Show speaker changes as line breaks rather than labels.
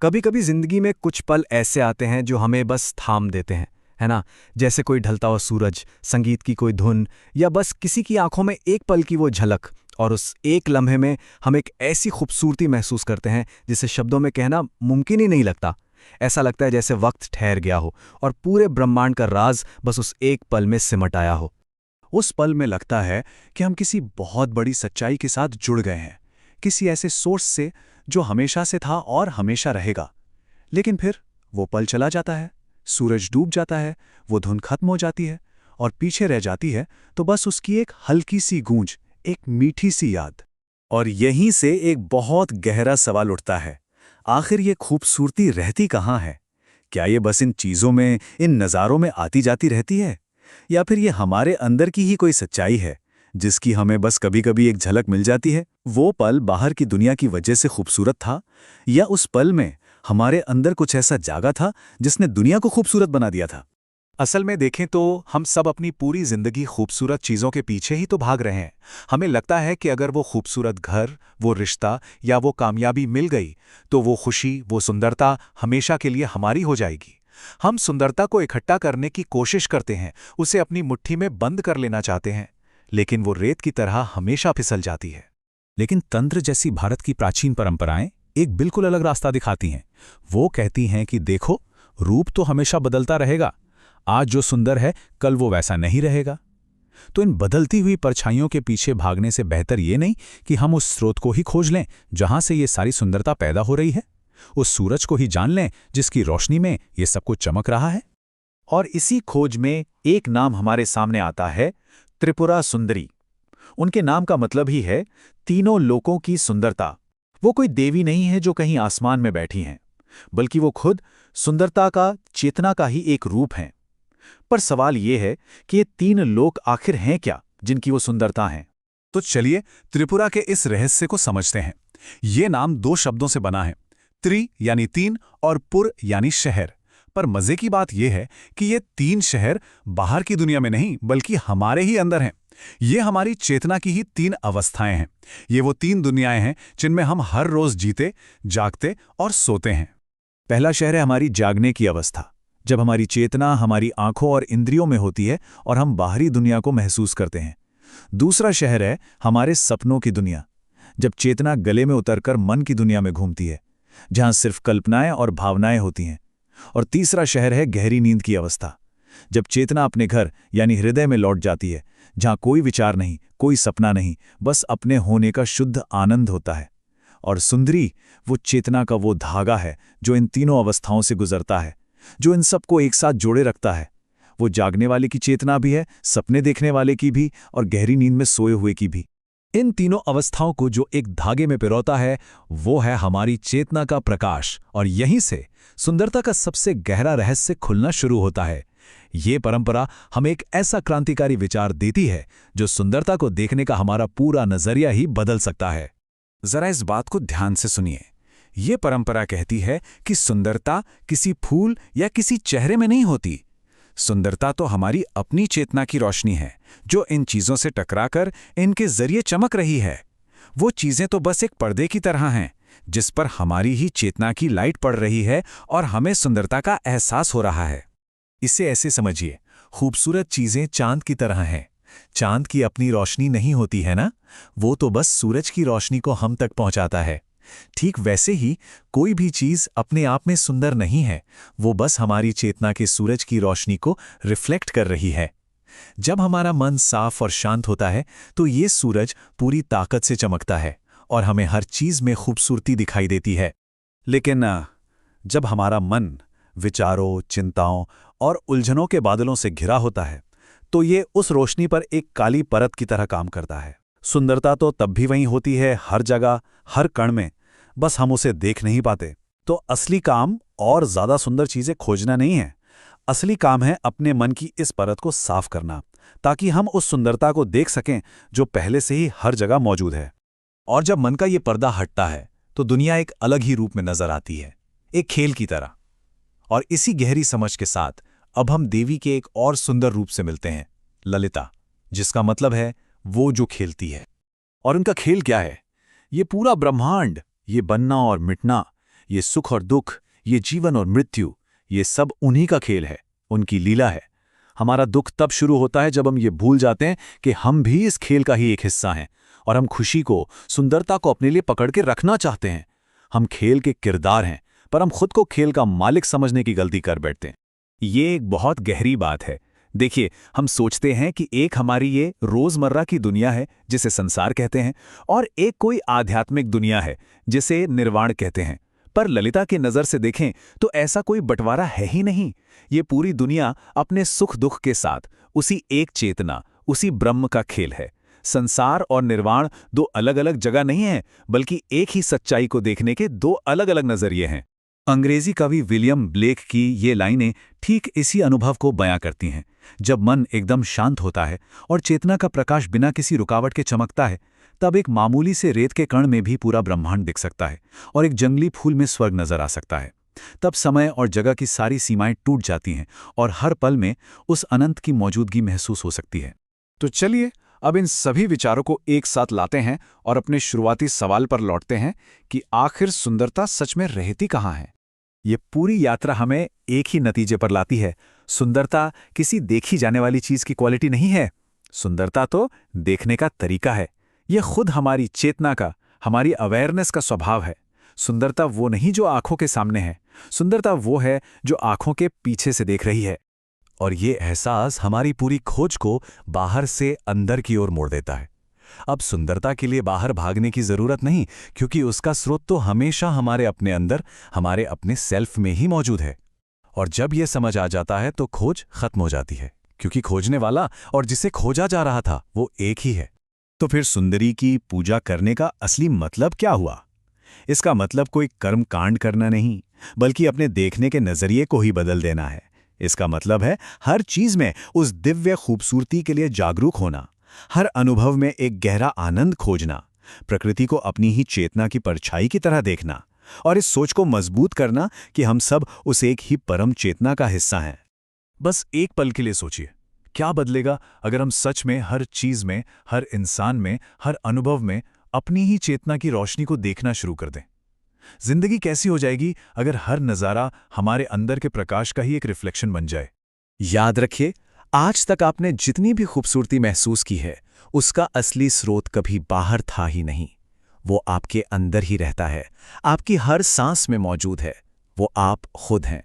कभी कभी जिंदगी में कुछ पल ऐसे आते हैं जो हमें बस थाम देते हैं, है ना। जैसे कोई ढलता हुआ सूरज, संगीत की कोई धुन, या बस किसी की आंखों में एक पल की वो झलक। और उस एक लम्हे में हम एक ऐसी खूबसूरती महसूस करते हैं जिसे शब्दों में कहना मुमकिन ही नहीं लगता। ऐसा लगता है जैसे वक्त ठहर गया हो और पूरे ब्रह्मांड का राज बस उस एक पल में सिमट आया हो।
उस पल में लगता है कि हम किसी बहुत बड़ी सच्चाई के साथ जुड़ गए हैं, किसी ऐसे सोर्स से जो हमेशा से था और हमेशा रहेगा। लेकिन फिर वो पल चला जाता है, सूरज डूब जाता है, वो धुन खत्म हो जाती है और पीछे रह जाती है तो बस उसकी एक हल्की सी गूंज, एक मीठी सी याद। और यहीं से एक बहुत गहरा सवाल उठता है, आखिर ये खूबसूरती रहती कहाँ है? क्या ये बस इन चीज़ों में, इन नज़ारों में आती जाती रहती है, या फिर ये हमारे अंदर की ही कोई सच्चाई है जिसकी हमें बस कभी-कभी एक झलक मिल जाती है? वो पल बाहर की दुनिया की वजह से खूबसूरत था, या उस पल में हमारे अंदर कुछ ऐसा जागा था जिसने दुनिया को खूबसूरत बना दिया था?
असल में देखें तो हम सब अपनी पूरी जिंदगी खूबसूरत चीज़ों के पीछे ही तो भाग रहे हैं। हमें लगता है कि अगर वो खूबसूरत घर, वो रिश्ता या वो कामयाबी मिल गई तो वो खुशी, वो सुंदरता हमेशा के लिए हमारी हो जाएगी। हम सुंदरता को इकट्ठा करने की कोशिश करते हैं, उसे अपनी मुट्ठी में बंद कर लेना चाहते हैं, लेकिन वो रेत की तरह हमेशा फिसल जाती है।
लेकिन तंत्र जैसी भारत की प्राचीन परंपराएं एक बिल्कुल अलग रास्ता दिखाती हैं। वो कहती हैं कि देखो, रूप तो हमेशा बदलता रहेगा, आज जो सुंदर है कल वो वैसा नहीं रहेगा। तो इन बदलती हुई परछाइयों के पीछे भागने से बेहतर ये नहीं कि हम उस स्रोत को ही खोज लें जहां से ये सारी सुंदरता पैदा हो रही है, उस सूरज को ही जान लें जिसकी रोशनी में ये सब कुछ चमक रहा है। और इसी खोज में एक नाम हमारे सामने आता है, त्रिपुरा सुंदरी। उनके नाम का मतलब ही है तीनों लोकों की सुंदरता। वो कोई देवी नहीं है जो कहीं आसमान में बैठी हैं, बल्कि वो खुद सुंदरता का, चेतना का ही एक रूप हैं। पर सवाल ये है कि ये तीन लोक आखिर हैं क्या जिनकी वो सुंदरता है? तो चलिए त्रिपुरा के इस रहस्य को समझते हैं। ये नाम दो शब्दों से बना है, त्रि यानी तीन और पुर यानी शहर। पर मजे की बात यह है कि ये तीन शहर बाहर की दुनिया में नहीं बल्कि हमारे ही अंदर हैं। ये हमारी चेतना की ही तीन अवस्थाएं हैं। ये वो तीन दुनियाएं हैं जिनमें हम हर रोज जीते, जागते और सोते हैं। पहला शहर है हमारी जागने की अवस्था, जब हमारी चेतना हमारी आंखों और इंद्रियों में होती है और हम बाहरी दुनिया को महसूस करते हैं। दूसरा शहर है हमारे सपनों की दुनिया, जब चेतना गले में उतरकर मन की दुनिया में घूमती है, जहां सिर्फ कल्पनाएं और भावनाएं होती हैं। और तीसरा शहर है गहरी नींद की अवस्था, जब चेतना अपने घर यानी हृदय में लौट जाती है, जहां कोई विचार नहीं, कोई सपना नहीं, बस अपने होने का शुद्ध आनंद होता है। और सुंदरी वो चेतना का वो धागा है जो इन तीनों अवस्थाओं से गुजरता है, जो इन सबको एक साथ जोड़े रखता है। वो जागने वाले की चेतना भी है, सपने देखने वाले की भी, और गहरी नींद में सोए हुए की भी। इन तीनों अवस्थाओं को जो एक धागे में पिरोता है वो है हमारी चेतना का प्रकाश, और यहीं से सुंदरता का सबसे गहरा रहस्य खुलना शुरू होता है। ये परंपरा हमें एक ऐसा क्रांतिकारी विचार देती है जो सुंदरता को देखने का हमारा पूरा नजरिया ही बदल सकता है। जरा इस बात को ध्यान से सुनिए। ये परंपरा कहती है कि सुंदरता किसी फूल या किसी चेहरे में नहीं होती। सुंदरता तो हमारी अपनी चेतना की रोशनी है जो इन चीजों से टकराकर इनके जरिए चमक रही है। वो चीजें तो बस एक पर्दे की तरह हैं जिस पर हमारी ही चेतना की लाइट पड़ रही है और हमें सुंदरता का एहसास हो रहा है। इसे ऐसे समझिए, खूबसूरत चीजें चांद की तरह हैं। चांद की अपनी रोशनी नहीं होती है ना, वो तो बस सूरज की रोशनी को हम तक पहुंचाता है। ठीक वैसे ही कोई भी चीज अपने आप में सुंदर नहीं है, वो बस हमारी चेतना के सूरज की रोशनी को रिफ्लेक्ट कर रही है। जब हमारा मन साफ और शांत होता है तो ये सूरज पूरी ताकत से चमकता है और हमें हर चीज में खूबसूरती दिखाई देती है। लेकिन जब हमारा मन विचारों, चिंताओं और उलझनों के बादलों से घिरा होता है तो ये उस रोशनी पर एक काली परत की तरह काम करता है। सुंदरता तो तब भी वहीं होती है, हर जगह, हर कण में, बस हम उसे देख नहीं पाते। तो असली काम और ज्यादा सुंदर चीजें खोजना नहीं है, असली काम है अपने मन की इस परत को साफ करना, ताकि हम उस सुंदरता को देख सकें जो पहले से ही हर जगह मौजूद है। और जब मन का ये पर्दा हटता है तो दुनिया एक अलग ही रूप में नजर आती है, एक खेल की तरह। और इसी गहरी समझ के साथ अब हम देवी के एक और सुंदर रूप से मिलते हैं, ललिता, जिसका मतलब है वो जो खेलती है। और उनका खेल क्या है? ये पूरा ब्रह्मांड, ये बनना और मिटना,
ये सुख और दुख, ये जीवन और मृत्यु, ये सब उन्हीं का खेल है, उनकी लीला है। हमारा दुख तब शुरू होता है जब हम ये भूल जाते हैं कि हम भी इस खेल का ही एक हिस्सा हैं और हम खुशी को, सुंदरता को अपने लिए पकड़ के रखना चाहते हैं। हम खेल के किरदार हैं, पर हम खुद को खेल का मालिक समझने की गलती कर बैठते हैं।
ये एक बहुत गहरी बात है। देखिए, हम सोचते हैं कि एक हमारी ये रोजमर्रा की दुनिया है जिसे संसार कहते हैं, और एक कोई आध्यात्मिक दुनिया है जिसे निर्वाण कहते हैं। पर ललिता की नज़र से देखें तो ऐसा कोई बंटवारा है ही नहीं। ये पूरी दुनिया अपने सुख दुख के साथ उसी एक चेतना, उसी ब्रह्म का खेल है। संसार और निर्वाण दो अलग अलग जगह नहीं हैं, बल्कि एक ही सच्चाई को देखने के दो अलग अलग नजरिए हैं।
अंग्रेजी कवि विलियम ब्लेक की ये लाइनें ठीक इसी अनुभव को बयां करती हैं। जब मन एकदम शांत होता है और चेतना का प्रकाश बिना किसी रुकावट के चमकता है, तब एक मामूली से रेत के कण में भी पूरा ब्रह्मांड दिख सकता है और एक जंगली फूल में स्वर्ग नजर आ सकता है। तब समय और जगह की सारी सीमाएं टूट जाती हैं और हर पल में उस अनंत की मौजूदगी महसूस हो सकती है।
तो चलिए अब इन सभी विचारों को एक साथ लाते हैं और अपने शुरुआती सवाल पर लौटते हैं कि आखिर सुंदरता सच में रहती कहाँ है।
ये पूरी यात्रा हमें एक ही नतीजे पर लाती है। सुंदरता किसी देखी जाने वाली चीज की क्वालिटी नहीं है। सुंदरता तो देखने का तरीका है। यह खुद हमारी चेतना का, हमारी अवेयरनेस का स्वभाव है। सुंदरता वो नहीं जो आंखों के सामने है, सुंदरता वो है जो आंखों के पीछे से देख रही है। और ये एहसास हमारी पूरी खोज को बाहर से अंदर की ओर मोड़ देता है। अब सुंदरता के लिए बाहर भागने की जरूरत नहीं, क्योंकि उसका स्रोत तो हमेशा हमारे अपने अंदर, हमारे अपने सेल्फ में ही मौजूद है। और जब यह समझ आ जाता है तो खोज खत्म हो जाती है, क्योंकि खोजने वाला और जिसे खोजा जा रहा था वो एक ही है।
तो फिर सुंदरी की पूजा करने का असली मतलब क्या हुआ? इसका मतलब कोई कर्म कांड करना नहीं, बल्कि अपने देखने के नजरिए को ही बदल देना है। इसका मतलब है हर चीज में उस दिव्य खूबसूरती के लिए जागरूक होना, हर अनुभव में एक गहरा आनंद खोजना, प्रकृति को अपनी ही चेतना की परछाई की तरह देखना, और इस सोच को मजबूत करना कि हम सब उस एक ही परम चेतना का हिस्सा हैं।
बस एक पल के लिए सोचिए, क्या बदलेगा अगर हम सच में हर चीज में, हर इंसान में, हर अनुभव में अपनी ही चेतना की रोशनी को देखना शुरू कर दें? जिंदगी कैसी हो जाएगी अगर हर नज़ारा हमारे अंदर के प्रकाश का ही एक रिफ्लेक्शन बन जाए?
याद रखिए, आज तक आपने जितनी भी खूबसूरती महसूस की है, उसका असली स्रोत कभी बाहर था ही नहीं। वो आपके अंदर ही रहता है, आपकी हर सांस में मौजूद है। वो आप खुद हैं।